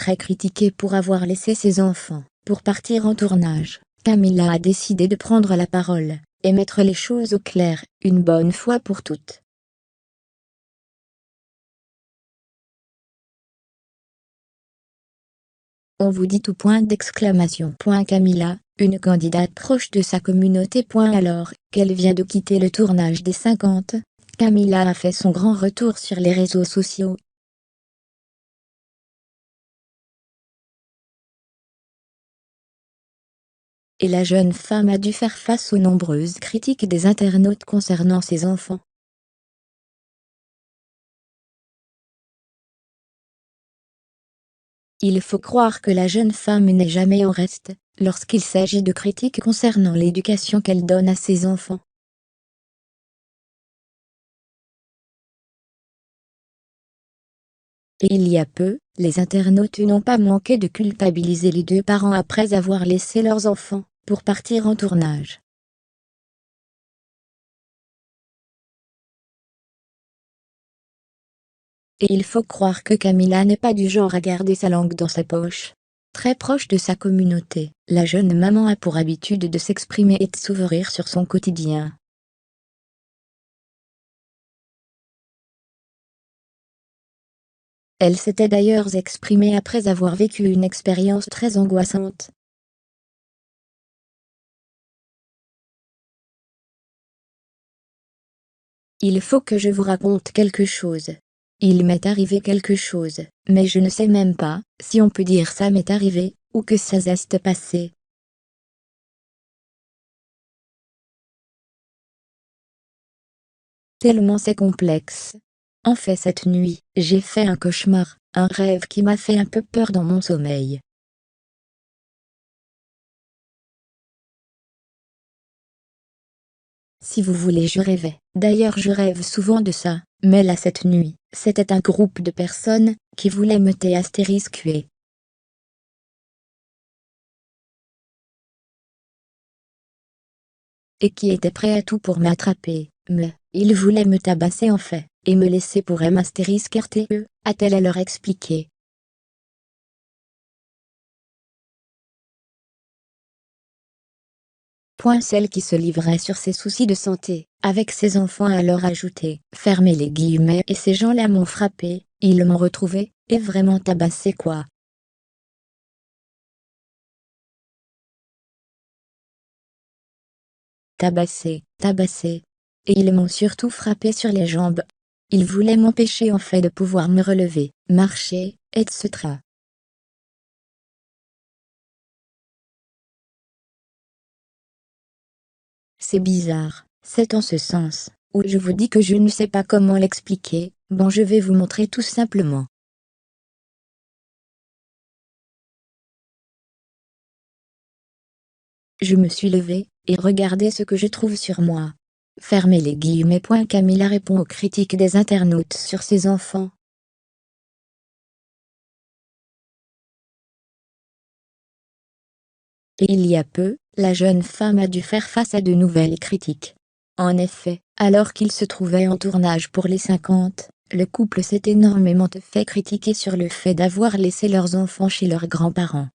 très critiquée pour avoir laissé ses enfants pour partir en tournage, Camila a décidé de prendre la parole et mettre les choses au clair, une bonne fois pour toutes. On vous dit tout point d'exclamation. Camila, une candidate proche de sa communauté. Alors qu'elle vient de quitter le tournage des 50, Camila a fait son grand retour sur les réseaux sociaux. Et la jeune femme a dû faire face aux nombreuses critiques des internautes concernant ses enfants. Il faut croire que la jeune femme n'est jamais en reste, lorsqu'il s'agit de critiques concernant l'éducation qu'elle donne à ses enfants. Et il y a peu, les internautes n'ont pas manqué de culpabiliser les deux parents après avoir laissé leurs enfants pour partir en tournage. Et il faut croire que Camila n'est pas du genre à garder sa langue dans sa poche. Très proche de sa communauté, la jeune maman a pour habitude de s'exprimer et de s'ouvrir sur son quotidien. Elle s'était d'ailleurs exprimée après avoir vécu une expérience très angoissante. Il faut que je vous raconte quelque chose. Il m'est arrivé quelque chose, mais je ne sais même pas si on peut dire ça m'est arrivé, ou que ça s'est passé. Tellement c'est complexe. En fait cette nuit, j'ai fait un cauchemar, un rêve qui m'a fait un peu peur dans mon sommeil. Si vous voulez je rêvais. D'ailleurs je rêve souvent de ça, mais là cette nuit, c'était un groupe de personnes qui voulaient me astérisquer. Et qui étaient prêts à tout pour m'attraper, mais ils voulaient me tabasser en fait, et me laisser pour MRTE, a-t-elle à leur expliqué. Celle qui se livrait sur ses soucis de santé, avec ses enfants à leur ajouter, fermez les guillemets, et ces gens-là m'ont frappé, ils m'ont retrouvé, et vraiment tabassé quoi. Tabassé, tabassé. Et ils m'ont surtout frappé sur les jambes. Ils voulaient m'empêcher en fait de pouvoir me relever, marcher, etc. C'est bizarre, c'est en ce sens, où je vous dis que je ne sais pas comment l'expliquer, bon je vais vous montrer tout simplement. Je me suis levée, et regardez ce que je trouve sur moi. Fermez les guillemets. Camila répond aux critiques des internautes sur ses enfants. Et il y a peu, la jeune femme a dû faire face à de nouvelles critiques. En effet, alors qu'il se trouvait en tournage pour les 50, le couple s'est énormément fait critiquer sur le fait d'avoir laissé leurs enfants chez leurs grands-parents.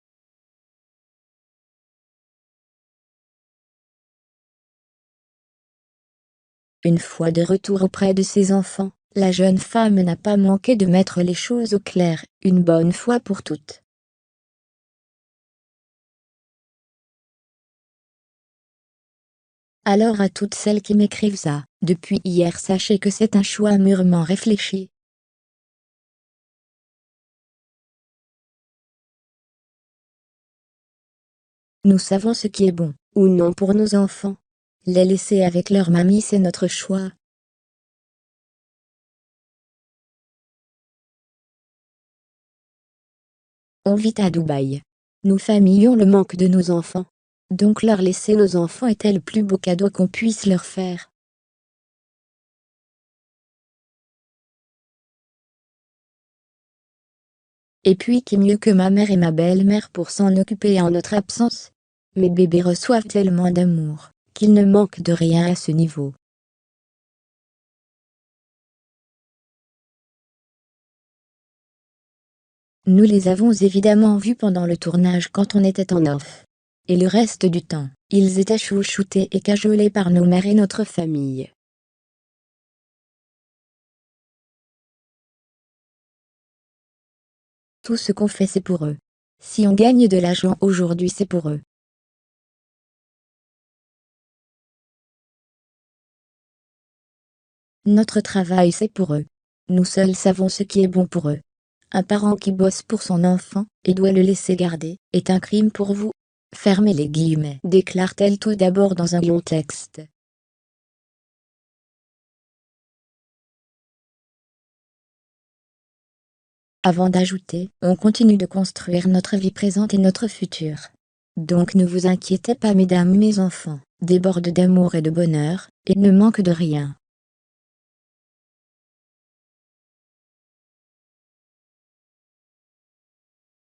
Une fois de retour auprès de ses enfants, la jeune femme n'a pas manqué de mettre les choses au clair, une bonne fois pour toutes. Alors à toutes celles qui m'écrivent ça, depuis hier sachez que c'est un choix mûrement réfléchi. Nous savons ce qui est bon, ou non pour nos enfants. Les laisser avec leur mamie c'est notre choix. On vit à Dubaï. Nous famillons le manque de nos enfants. Donc leur laisser nos enfants est le plus beau cadeau qu'on puisse leur faire. Et puis qui mieux que ma mère et ma belle-mère pour s'en occuper en notre absence? Mes bébés reçoivent tellement d'amour, qu'ils ne manquent de rien à ce niveau. Nous les avons évidemment vus pendant le tournage quand on était en off. Et le reste du temps, ils étaient chouchoutés et cajolés par nos mères et notre famille. Tout ce qu'on fait c'est pour eux. Si on gagne de l'argent aujourd'hui c'est pour eux. Notre travail c'est pour eux. Nous seuls savons ce qui est bon pour eux. Un parent qui bosse pour son enfant, et doit le laisser garder, est un crime pour vous. Fermez les guillemets, déclare-t-elle tout d'abord dans un long texte. Avant d'ajouter, on continue de construire notre vie présente et notre futur. Donc ne vous inquiétez pas mesdames mes enfants, déborde d'amour et de bonheur, et ne manque de rien.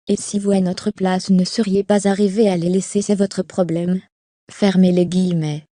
Et si vous à notre place ne seriez pas arrivés à les laisser c'est votre problème. Fermez les guillemets.